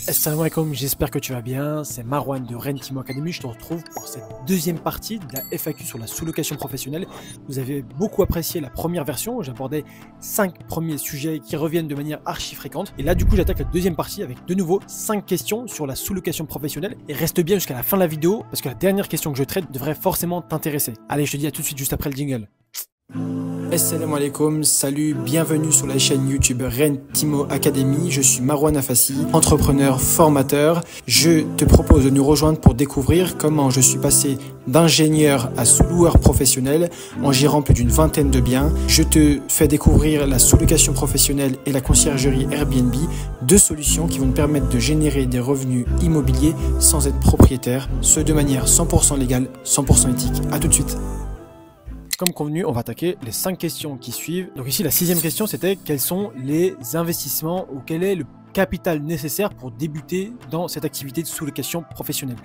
Assalamu alaikum, j'espère que tu vas bien, c'est Marwan de Rentimo Academy, je te retrouve pour cette deuxième partie de la FAQ sur la sous-location professionnelle. Vous avez beaucoup apprécié la première version où j'abordais 5 premiers sujets qui reviennent de manière archi fréquente. Et là du coup j'attaque la deuxième partie avec de nouveau 5 questions sur la sous-location professionnelle. Et reste bien jusqu'à la fin de la vidéo parce que la dernière question que je traite devrait forcément t'intéresser. Allez, je te dis à tout de suite juste après le jingle. Assalamu alaikum, salut, bienvenue sur la chaîne YouTube Rentimo Academy. Je suis Marwan Afassi, entrepreneur, formateur. Je te propose de nous rejoindre pour découvrir comment je suis passé d'ingénieur à sous-loueur professionnel en gérant plus d'une vingtaine de biens. Je te fais découvrir la sous-location professionnelle et la conciergerie Airbnb, deux solutions qui vont te permettre de générer des revenus immobiliers sans être propriétaire, ce de manière 100% légale, 100% éthique. À tout de suite. Comme convenu, on va attaquer les 5 questions qui suivent. Donc ici, la 6e question, c'était quels sont les investissements ou quel est le capital nécessaire pour débuter dans cette activité de sous-location professionnelle.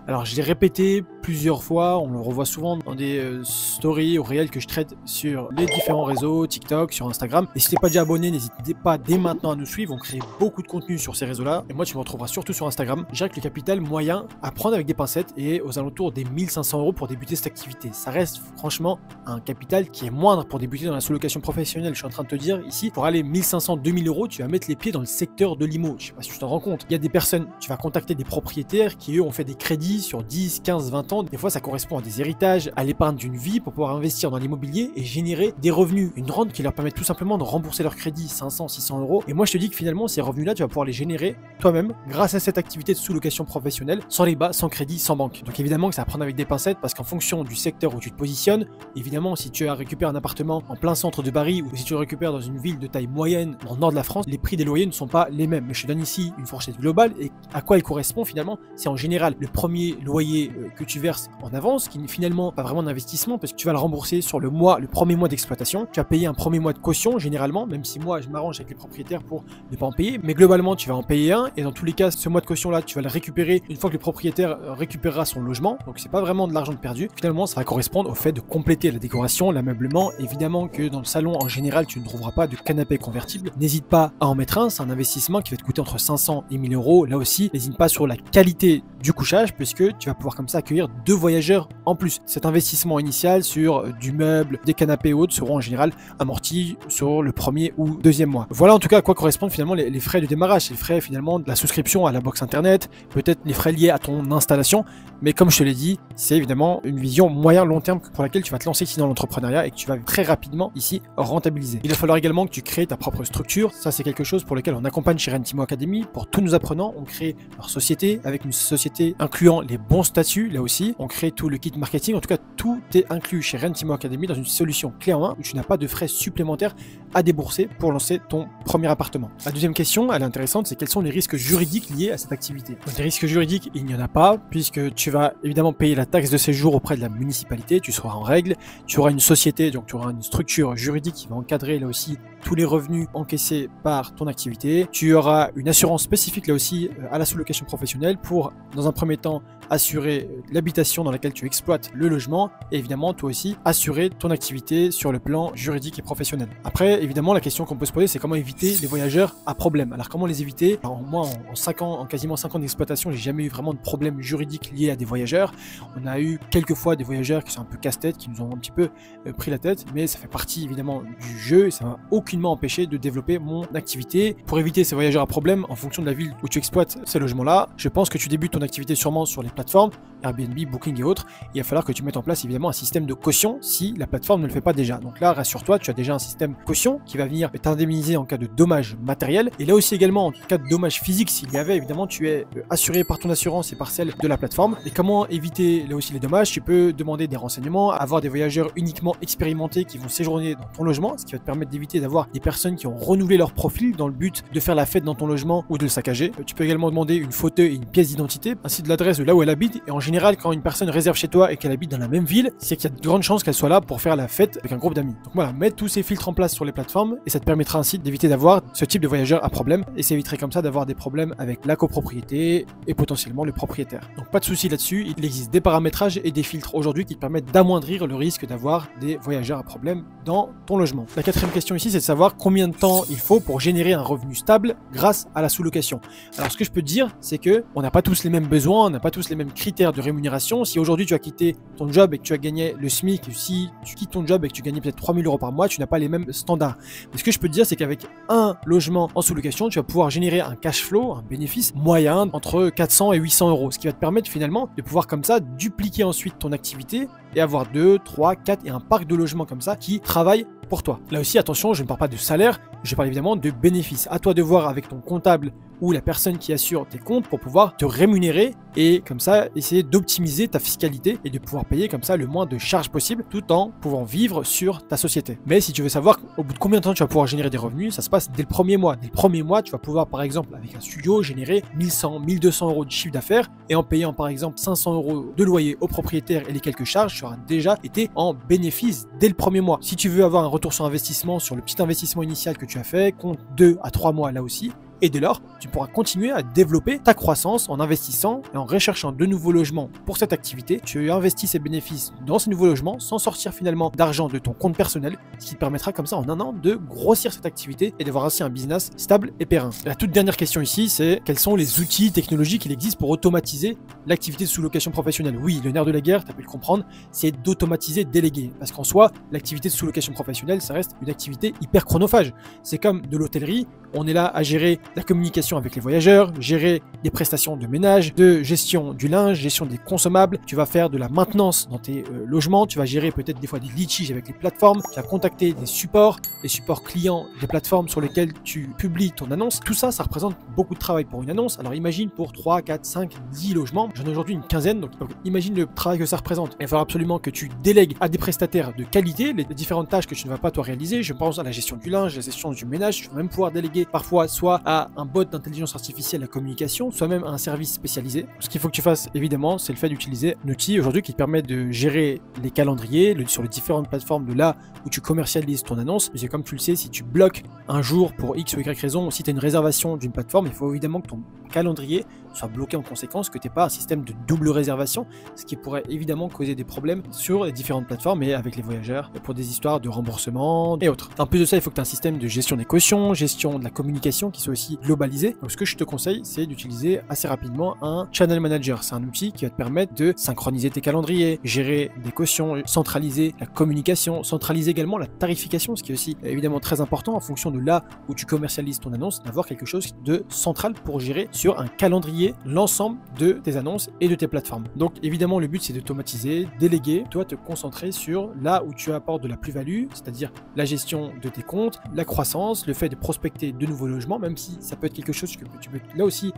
Alors je l'ai répété plusieurs fois, on le revoit souvent dans des stories ou réels que je traite sur les différents réseaux, TikTok, sur Instagram. Et si tu n'es pas déjà abonné, n'hésitez pas dès maintenant à nous suivre, on crée beaucoup de contenu sur ces réseaux-là. Et moi tu me retrouveras surtout sur Instagram. Je dirais que le capital moyen à prendre avec des pincettes est aux alentours des 1500 € pour débuter cette activité. Ça reste franchement un capital qui est moindre pour débuter dans la sous-location professionnelle. Je suis en train de te dire ici, pour aller 1500, 2000 €, tu vas mettre les pieds dans le secteur de l'IMO. Je sais pas si tu t'en rends compte. Il y a des personnes, tu vas contacter des propriétaires qui eux ont fait des crédits sur 10, 15, 20 ans. Des fois, ça correspond à des héritages, à l'épargne d'une vie pour pouvoir investir dans l'immobilier et générer des revenus. Une rente qui leur permet tout simplement de rembourser leur crédit 500, 600 €. Et moi, je te dis que finalement, ces revenus-là, tu vas pouvoir les générer toi-même grâce à cette activité de sous-location professionnelle, sans les bas, sans crédit, sans banque. Donc évidemment que ça va prendre avec des pincettes parce qu'en fonction du secteur où tu te positionnes, évidemment, si tu as récupéré un appartement en plein centre de Paris ou si tu le récupères dans une ville de taille moyenne dans le nord de la France, les prix des loyers ne sont pas les mêmes. Mais je te donne ici une fourchette globale et à quoi il correspond finalement, c'est en général le premier loyer que tu verses en avance, qui n'est finalement pas vraiment d'investissement parce que tu vas le rembourser sur le premier mois d'exploitation. Tu vas payer un premier mois de caution généralement, même si moi je m'arrange avec les propriétaires pour ne pas en payer, mais globalement tu vas en payer un et dans tous les cas ce mois de caution là tu vas le récupérer une fois que le propriétaire récupérera son logement, donc c'est pas vraiment de l'argent de perdu. Finalement ça va correspondre au fait de compléter la décoration, l'ameublement. Évidemment que dans le salon en général tu ne trouveras pas de canapé convertible, n'hésite pas à en mettre un, c'est un investissement qui va te coûter entre 500 et 1000 €. Là aussi n'hésite pas sur la qualité du couchage puisque tu vas pouvoir comme ça accueillir 2 voyageurs en plus. Cet investissement initial sur du meuble, des canapés et autres seront en général amortis sur le premier ou deuxième mois. Voilà en tout cas à quoi correspondent finalement les frais de démarrage, les frais finalement de la souscription à la box internet, peut-être les frais liés à ton installation, mais comme je te l'ai dit, c'est évidemment une vision moyen-long terme pour laquelle tu vas te lancer ici dans l'entrepreneuriat et que tu vas très rapidement ici rentabiliser. Il va falloir également que tu crées ta propre structure, ça c'est quelque chose pour lequel on accompagne chez Rentimo Academy. Pour tous nos apprenants, on crée leur société avec une société incluant les bons statuts, là aussi, on crée tout le kit marketing, en tout cas tout est inclus chez Rentimo Academy dans une solution clé en main où tu n'as pas de frais supplémentaires à débourser pour lancer ton premier appartement. La deuxième question, elle est intéressante, c'est quels sont les risques juridiques liés à cette activité. Donc, les risques juridiques, il n'y en a pas puisque tu vas évidemment payer la taxe de séjour auprès de la municipalité, tu seras en règle, tu auras une société, donc tu auras une structure juridique qui va encadrer là aussi tous les revenus encaissés par ton activité, tu auras une assurance spécifique là aussi à la sous-location professionnelle pour dans un premier temps assurer l'habitation dans laquelle tu exploites le logement et évidemment toi aussi assurer ton activité sur le plan juridique et professionnel. Après évidemment la question qu'on peut se poser c'est comment éviter les voyageurs à problème. Alors comment les éviter? Alors, moi en 5 ans, en quasiment 5 ans d'exploitation, j'ai jamais eu vraiment de problème juridique lié à des voyageurs. On a eu quelques fois des voyageurs qui sont un peu casse-tête, qui nous ont un petit peu pris la tête, mais ça fait partie évidemment du jeu et ça m'a aucunement empêché de développer mon activité. Pour éviter ces voyageurs à problème en fonction de la ville où tu exploites ces logements là, je pense que tu débutes ton activité sûrement sur les plateformes Airbnb, Booking et autres. Il va falloir que tu mettes en place évidemment un système de caution si la plateforme ne le fait pas déjà. Donc là, rassure-toi, tu as déjà un système caution qui va venir t'indemniser en cas de dommages matériels. Et là aussi également en cas de dommages physiques, s'il y avait, évidemment, tu es assuré par ton assurance et par celle de la plateforme. Et comment éviter là aussi les dommages? Tu peux demander des renseignements, avoir des voyageurs uniquement expérimentés qui vont séjourner dans ton logement, ce qui va te permettre d'éviter d'avoir des personnes qui ont renouvelé leur profil dans le but de faire la fête dans ton logement ou de le saccager. Tu peux également demander une photo et une pièce d'identité, ainsi de l'adresse de là où elle habite. Et en général, général, quand une personne réserve chez toi et qu'elle habite dans la même ville, c'est qu'il y a de grandes chances qu'elle soit là pour faire la fête avec un groupe d'amis. Donc voilà, mets tous ces filtres en place sur les plateformes et ça te permettra ainsi d'éviter d'avoir ce type de voyageurs à problème et ça éviterait comme ça d'avoir des problèmes avec la copropriété et potentiellement le propriétaire. Donc pas de souci là-dessus, il existe des paramétrages et des filtres aujourd'hui qui te permettent d'amoindrir le risque d'avoir des voyageurs à problème dans ton logement. La quatrième question ici, c'est de savoir combien de temps il faut pour générer un revenu stable grâce à la sous-location. Alors ce que je peux te dire, c'est que on n'a pas tous les mêmes besoins, on n'a pas tous les mêmes critères de rémunération. Si aujourd'hui tu as quitté ton job et que tu as gagné le SMIC, si tu quittes ton job et que tu gagnais peut-être 3 000 € par mois, tu n'as pas les mêmes standards. Mais ce que je peux te dire, c'est qu'avec un logement en sous-location, tu vas pouvoir générer un cash flow, un bénéfice moyen entre 400 et 800 €, ce qui va te permettre finalement de pouvoir comme ça dupliquer ensuite ton activité et avoir 2, 3, 4 et un parc de logements comme ça qui travaillent pour toi. Là aussi, attention, je ne parle pas de salaire, je parle évidemment de bénéfices. À toi de voir avec ton comptable ou la personne qui assure tes comptes pour pouvoir te rémunérer et comme ça essayer d'optimiser ta fiscalité et de pouvoir payer comme ça le moins de charges possible tout en pouvant vivre sur ta société. Mais si tu veux savoir au bout de combien de temps tu vas pouvoir générer des revenus, ça se passe dès le premier mois. Dès le premier mois, tu vas pouvoir par exemple avec un studio générer 1100, 1200 € de chiffre d'affaires et en payant par exemple 500 € de loyer au propriétaire et les quelques charges, tu auras déjà été en bénéfice dès le premier mois. Si tu veux avoir un retour sur investissement sur le petit investissement initial que tu as fait, compte 2 à 3 mois là aussi. Et dès lors, tu pourras continuer à développer ta croissance en investissant et en recherchant de nouveaux logements pour cette activité. Tu investis ces bénéfices dans ces nouveaux logements sans sortir finalement d'argent de ton compte personnel, ce qui te permettra comme ça en un an de grossir cette activité et d'avoir ainsi un business stable et périn. La toute dernière question ici, c'est quels sont les outils technologiques qui existent pour automatiser l'activité de sous-location professionnelle. Oui, le nerf de la guerre, tu as pu le comprendre, c'est d'automatiser, déléguer. Parce qu'en soi, l'activité de sous-location professionnelle, ça reste une activité hyper chronophage. C'est comme de l'hôtellerie, on est là à gérer la communication avec les voyageurs, gérer les prestations de ménage, de gestion du linge, gestion des consommables, tu vas faire de la maintenance dans tes logements, tu vas gérer peut-être des fois des litiges avec les plateformes, tu vas contacter des supports, les supports clients des plateformes sur lesquels tu publies ton annonce. Tout ça, ça représente beaucoup de travail pour une annonce. Alors imagine pour 3, 4, 5, 10 logements, j'en ai aujourd'hui une quinzaine, donc imagine le travail que ça représente. Il va falloir absolument que tu délègues à des prestataires de qualité les différentes tâches que tu ne vas pas toi réaliser. Je pense à la gestion du linge, la gestion du ménage, tu vas même pouvoir déléguer parfois soit à un bot d'intelligence artificielle à communication, soit même à un service spécialisé. Ce qu'il faut que tu fasses évidemment, c'est le fait d'utiliser un outil aujourd'hui qui te permet de gérer les calendriers sur les différentes plateformes de là où tu commercialises ton annonce. C'est comme tu le sais, si tu bloques un jour pour X ou Y raison, ou si tu as une réservation d'une plateforme, il faut évidemment que ton calendrier soit bloqué en conséquence, que tu n'aies pas un système de double réservation, ce qui pourrait évidemment causer des problèmes sur les différentes plateformes et avec les voyageurs pour des histoires de remboursement et autres. En plus de ça, il faut que tu aies un système de gestion des cautions, gestion de la communication qui soit aussi globalisé. Donc ce que je te conseille, c'est d'utiliser assez rapidement un channel manager. C'est un outil qui va te permettre de synchroniser tes calendriers, gérer des cautions, centraliser la communication, centraliser également la tarification, ce qui est aussi évidemment très important en fonction de là où tu commercialises ton annonce, d'avoir quelque chose de central pour gérer sur un calendrier l'ensemble de tes annonces et de tes plateformes. Donc évidemment le but c'est d'automatiser, déléguer, toi te concentrer sur là où tu apportes de la plus-value, c'est-à-dire la gestion de tes comptes, la croissance, le fait de prospecter de nouveaux logements, même si ça peut être quelque chose que tu peux là aussi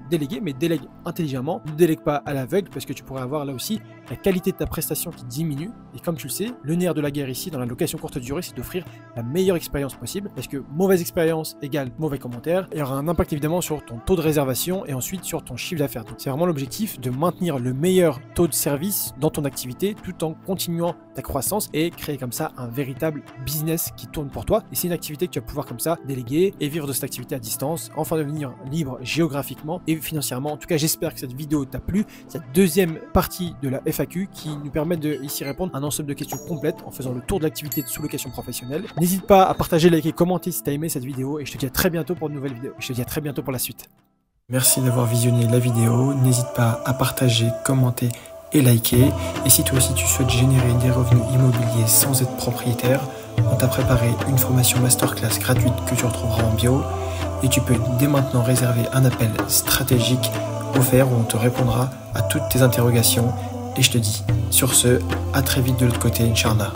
déléguer, mais délègue intelligemment, ne délègue pas à l'aveugle parce que tu pourrais avoir là aussi la qualité de ta prestation qui diminue. Et comme tu le sais, le nerf de la guerre ici dans la location courte durée, c'est d'offrir la meilleure expérience possible parce que mauvaise expérience égale mauvais commentaire et aura un impact évidemment sur ton taux de réservation et ensuite sur ton chiffre d'affaires. Donc c'est vraiment l'objectif de maintenir le meilleur taux de service dans ton activité tout en continuant ta croissance et créer comme ça un véritable business qui tourne pour toi. Et c'est une activité que tu vas pouvoir comme ça déléguer et vivre de cette activité à distance, enfin devenir libre géographiquement et financièrement. En tout cas, j'espère que cette vidéo t'a plu. Cette deuxième partie de la FAQ qui nous permet de ici répondre à un ensemble de questions complètes en faisant le tour de l'activité de sous-location professionnelle. N'hésite pas à partager, liker, commenter si tu as aimé cette vidéo et je te dis à très bientôt pour une nouvelle vidéo. Je te dis à très bientôt pour la suite. Merci d'avoir visionné la vidéo. N'hésite pas à partager, commenter et liker. Et si toi aussi tu souhaites générer des revenus immobiliers sans être propriétaire, on t'a préparé une formation masterclass gratuite que tu retrouveras en bio. Et tu peux dès maintenant réserver un appel stratégique offert où on te répondra à toutes tes interrogations. Et je te dis sur ce, à très vite de l'autre côté, Inch'Allah.